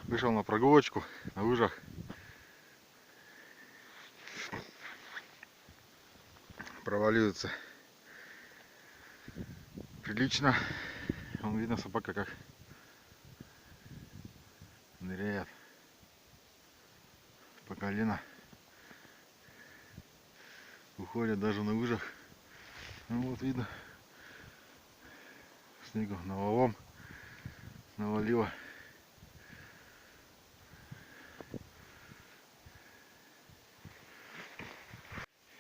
Вышел на прогулочку на лыжах. Проваливается прилично. Вон видно, собака как ныряет по колено. Уходят даже на лыжах. Ну вот видно, снегу навалом навалило.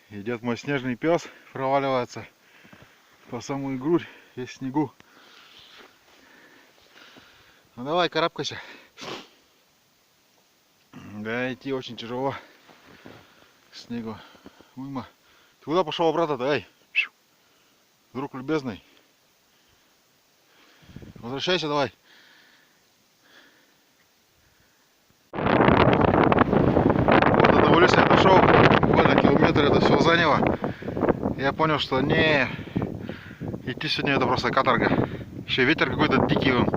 Идет мой снежный пес, проваливается по самую грудь, весь в снегу. Ну давай, карабкайся. Да, идти очень тяжело. Снегу уйма. Ты куда пошел обратно-то, эй? Друг любезный. Возвращайся давай. Вот до того леса я дошел. Буквально километр это все заняло. Я понял, что не идти сегодня это просто каторга. Еще ветер какой-то дикий, он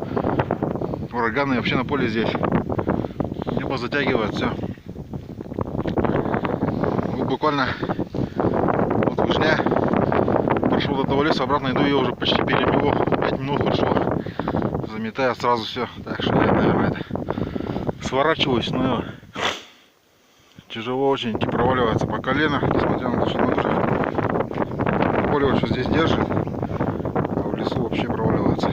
ураганный вообще на поле здесь. Небо затягивает все. Вот буквально вот вышня. Прошел до того леса, обратно иду, я уже почти перемело. 5 минут прошло. Заметает сразу все. Так что я, наверное, это сворачиваюсь, но тяжело очень идти, проваливается по колено, несмотря на то, что на поле вот что здесь держит, а в лесу вообще проваливается.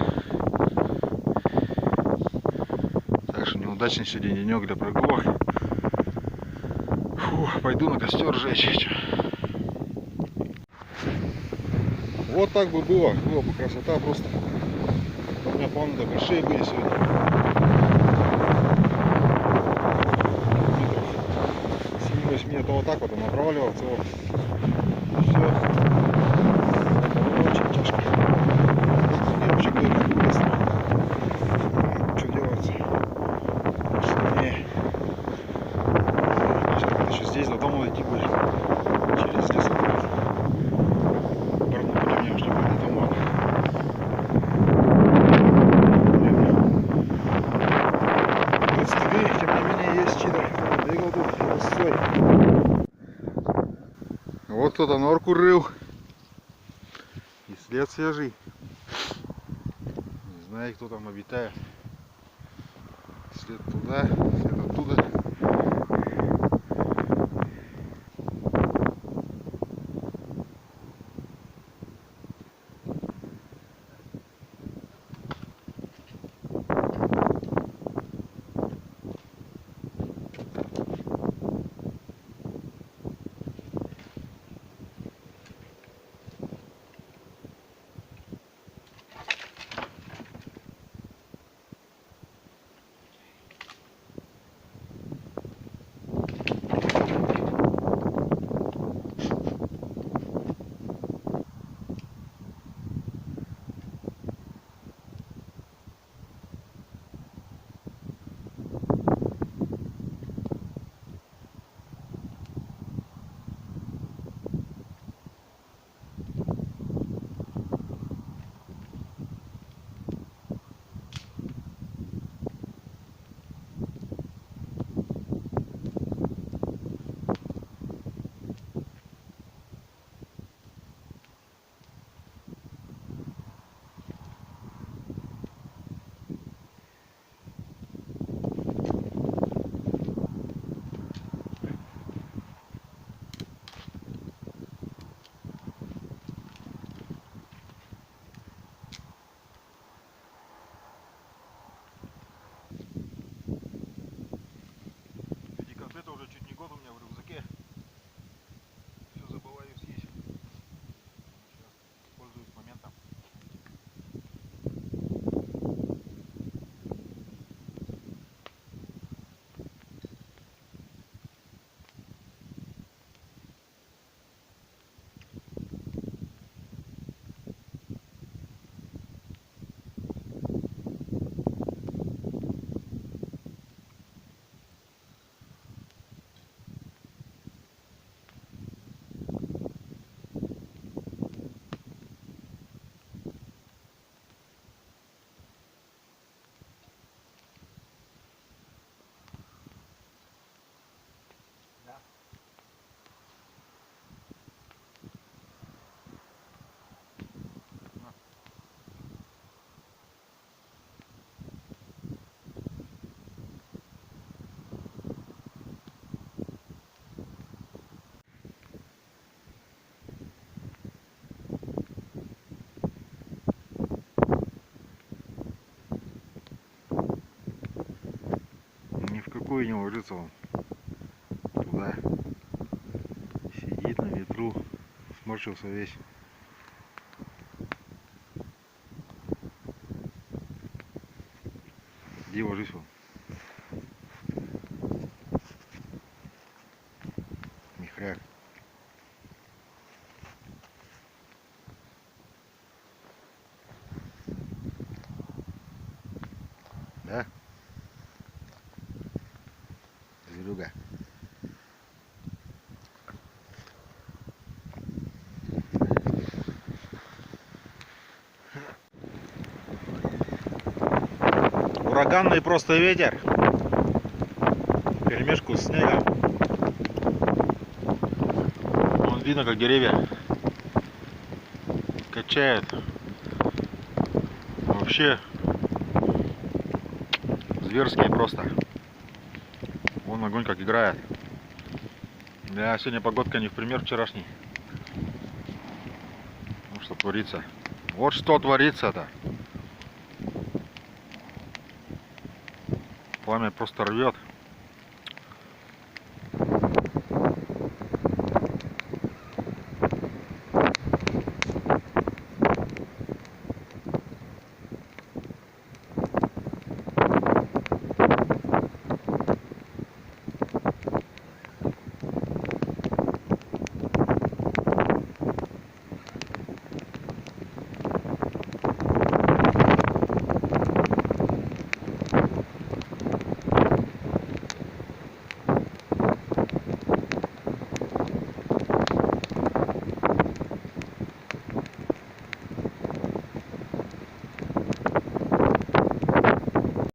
Так что неудачный сегодня денек для прогулок. Фу, пойду на костер жечь. Вот так бы было бы красота просто. У меня планы-то большие были сегодня. Метров 7-8 это вот так вот она проваливается. Вот. Все. Очень тяжко. Я вообще говорю, интересно. Что делается? Сильнее. Сейчас еще здесь до дома идти будет. Через лесопарк. Обратно путем я уж не пойду домой. Тем не менее есть чидо. Двигал тут росой. Вот кто-то норку рыл. И след свежий. Не знаю, кто там обитает. След туда, след оттуда. хуй не ложится он туда. Сидит на ветру, сморщился весь. Иди ложись вон. Михряк. Да? Зверюга. Ураганный просто ветер. Перемешку с снегом. Вон видно, как деревья качает. Вообще зверские просто. Вон огонь как играет. Да, сегодня погодка не в пример вчерашней. Ну что творится. Вот что творится-то. Пламя просто рвет.